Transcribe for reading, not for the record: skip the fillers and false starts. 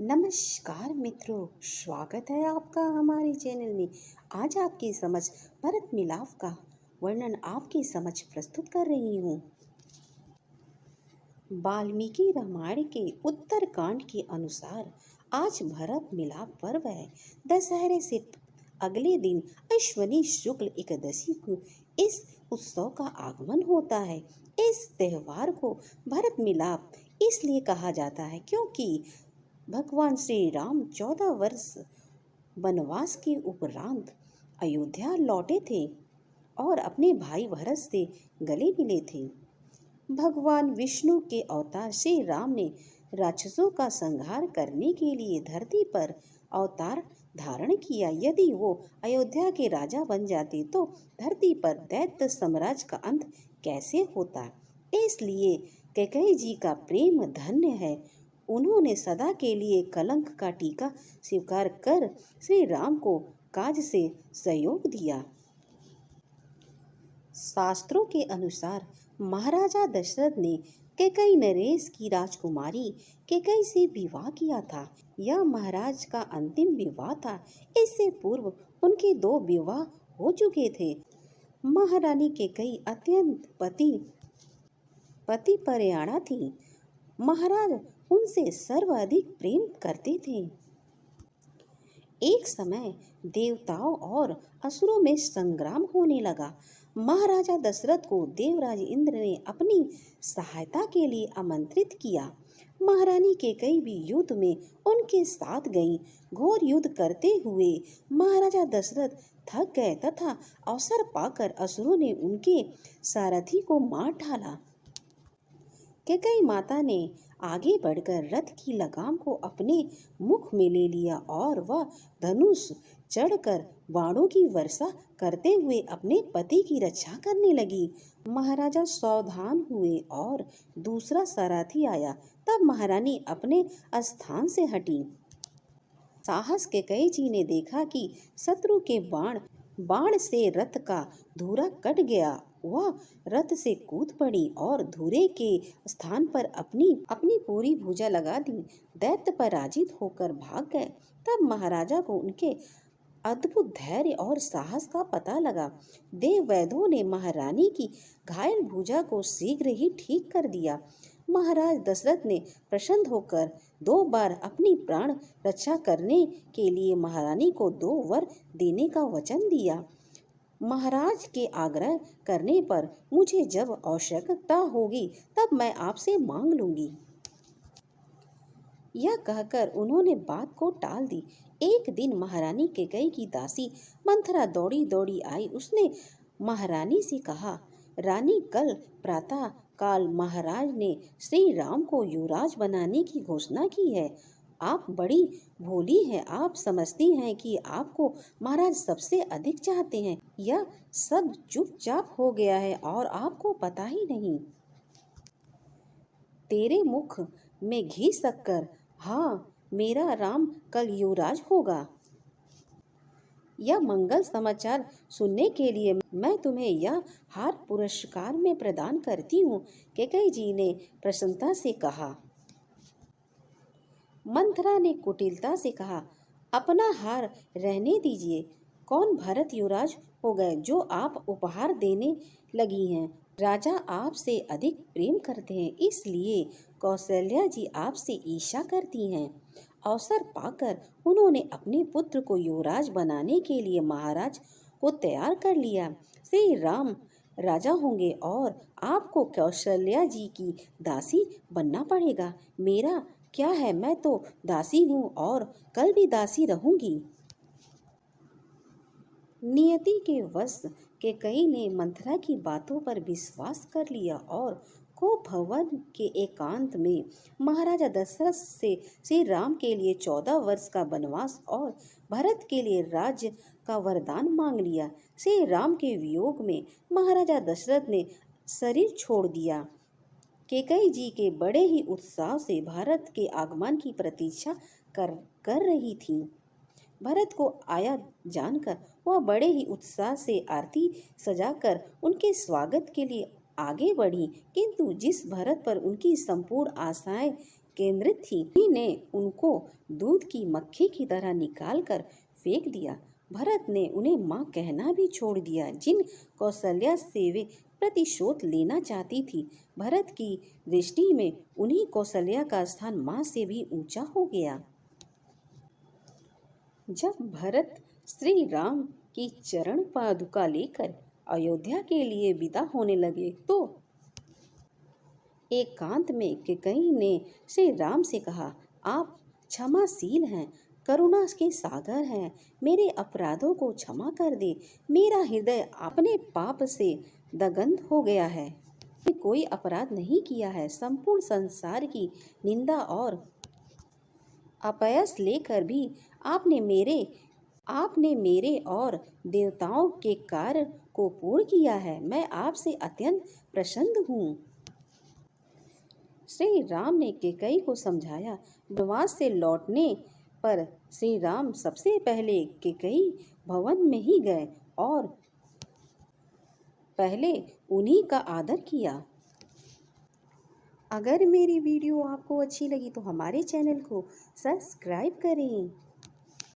नमस्कार मित्रों, स्वागत है आपका हमारे चैनल में। आज आपकी समझ भरत मिलाप का वर्णन आपकी समझ प्रस्तुत कर रही हूँ। वाल्मीकि रामायण के उत्तर कांड के अनुसार आज भरत मिलाप पर्व है। दशहरे से अगले दिन अश्विनी शुक्ल एकादशी को इस उत्सव का आगमन होता है। इस त्योहार को भरत मिलाप इसलिए कहा जाता है क्योंकि भगवान श्री राम 14 वर्ष वनवास के उपरांत अयोध्या लौटे थे और अपने भाई भरत से गले मिले थे। भगवान विष्णु के अवतार श्री राम ने राक्षसों का संहार करने के लिए धरती पर अवतार धारण किया। यदि वो अयोध्या के राजा बन जाते तो धरती पर दैत्य साम्राज्य का अंत कैसे होता। इसलिए कैकेयी जी का प्रेम धन्य है। उन्होंने सदा के लिए कलंक का टीका स्वीकार कर श्री राम को काज से सहयोग दिया। शास्त्रों के अनुसार महाराजा दशरथ ने कैकेयी नरेश की राजकुमारी कैकेयी से विवाह किया था। यह महाराज का अंतिम विवाह था। इससे पूर्व उनके 2 विवाह हो चुके थे। महारानी कैकेयी अत्यंत पतिपरायणा थी। महाराज उनसे सर्वाधिक प्रेम करते थे। एक समय देवताओं और असुरों में संग्राम होने लगा। महाराजा दशरथ को देवराज इंद्र ने अपनी सहायता के लिए आमंत्रित किया। महारानी कैकेयी भी युद्ध में उनके साथ गई। घोर युद्ध करते हुए महाराजा दशरथ थक गए तथा अवसर पाकर असुरों ने उनके सारथी को मार डाला। कैकेयी माता ने आगे बढ़कर रथ की लगाम को अपने मुख में ले लिया और वह धनुष चढ़कर बाणों की वर्षा करते हुए अपने पति की रक्षा करने लगी। महाराजा सावधान हुए और दूसरा सारथी आया। तब महारानी अपने स्थान से हटी। साहस कैकेयी जी ने देखा कि शत्रु के बाण से रथ का धुरा कट गया। वह रथ से कूद पड़ी और धुरे के स्थान पर अपनी पूरी भुजा लगा दी। दैत्य पराजित होकर भाग गए। तब महाराजा को उनके अद्भुत धैर्य और साहस का पता लगा। देववैद्यों ने महारानी की घायल भुजा को शीघ्र ही ठीक कर दिया। महाराज दशरथ ने प्रसन्न होकर 2 बार अपनी प्राण रक्षा करने के लिए महारानी को 2 वर देने का वचन दिया। महाराज के आग्रह करने पर मुझे जब आवश्यकता होगी तब मैं आपसे मांग लूंगी। यह कहकर उन्होंने बात को टाल दी। एक दिन महारानी कैकेयी की दासी मंथरा दौड़ी दौड़ी आई। उसने महारानी से कहा, रानी, कल प्रातः काल महाराज ने श्री राम को युवराज बनाने की घोषणा की है। आप बड़ी भोली हैं। आप समझती हैं कि आपको महाराज सबसे अधिक चाहते हैं। यह सब चुपचाप हो गया है और आपको पता ही नहीं। तेरे मुख में घी शक्कर। हाँ, मेरा राम कल युवराज होगा। यह मंगल समाचार सुनने के लिए मैं तुम्हें यह हार पुरस्कार में प्रदान करती हूँ। कैकेयी जी ने प्रसन्नता से कहा। मंथरा ने कुटिलता से कहा, अपना हार रहने दीजिए। कौन भरत युवराज हो गए जो आप उपहार देने लगी हैं। राजा आपसे अधिक प्रेम करते हैं, इसलिए कौशल्या जी आपसे ईर्ष्या करती हैं। अवसर पाकर उन्होंने अपने पुत्र को युवराज बनाने के लिए महाराज को तैयार कर लिया। श्री राम राजा होंगे और आपको कौशल्या जी की दासी बनना पड़ेगा। मेरा क्या है, मैं तो दासी हूँ और कल भी दासी रहूंगी। नियति के वश कैकेयी ने मंथरा की बातों पर विश्वास कर लिया और कोप भवन के एकांत में महाराजा दशरथ से श्री राम के लिए 14 वर्ष का वनवास और भरत के लिए राज्य का वरदान मांग लिया। श्री राम के वियोग में महाराजा दशरथ ने शरीर छोड़ दिया। कैकेयी जी के बड़े ही उत्साह से भारत के आगमन की प्रतीक्षा कर रही थी। भरत को आया जानकर वह बड़े ही उत्साह से आरती सजाकर उनके स्वागत के लिए आगे बढ़ी, किंतु जिस भरत पर उनकी संपूर्ण आशाएं केंद्रित थी। उन्हीं ने उनको दूध की मक्खी की तरह निकाल कर फेंक दिया। भरत ने उन्हें माँ कहना भी छोड़ दिया। जिन कौशल्या से वे प्रतिशोध लेना चाहती थी, भरत की दृष्टि में उन्हीं कौशल्या का स्थान माँ से भी ऊंचा हो गया। जब भरत श्री राम की चरण पादुका लेकर अयोध्या के लिए विदा होने लगे तो एकांत में कैकेयी ने श्री राम से कहा, आप क्षमाशील हैं, करुणा के सागर हैं, मेरे अपराधों को क्षमा कर दे। मेरा हृदय अपने पाप से दग्ध हो गया है। मैंने कोई अपराध नहीं किया है। संपूर्ण संसार की निंदा और अपयश लेकर भी आपने मेरे और देवताओं के कार्य को पूर्ण किया है। मैं आपसे अत्यंत प्रसन्न हूँ। श्री राम ने कैकेयी को समझाया। वनवास से लौटने पर श्री राम सबसे पहले कैकेयी भवन में ही गए और पहले उन्हीं का आदर किया। अगर मेरी वीडियो आपको अच्छी लगी तो हमारे चैनल को सब्सक्राइब करें।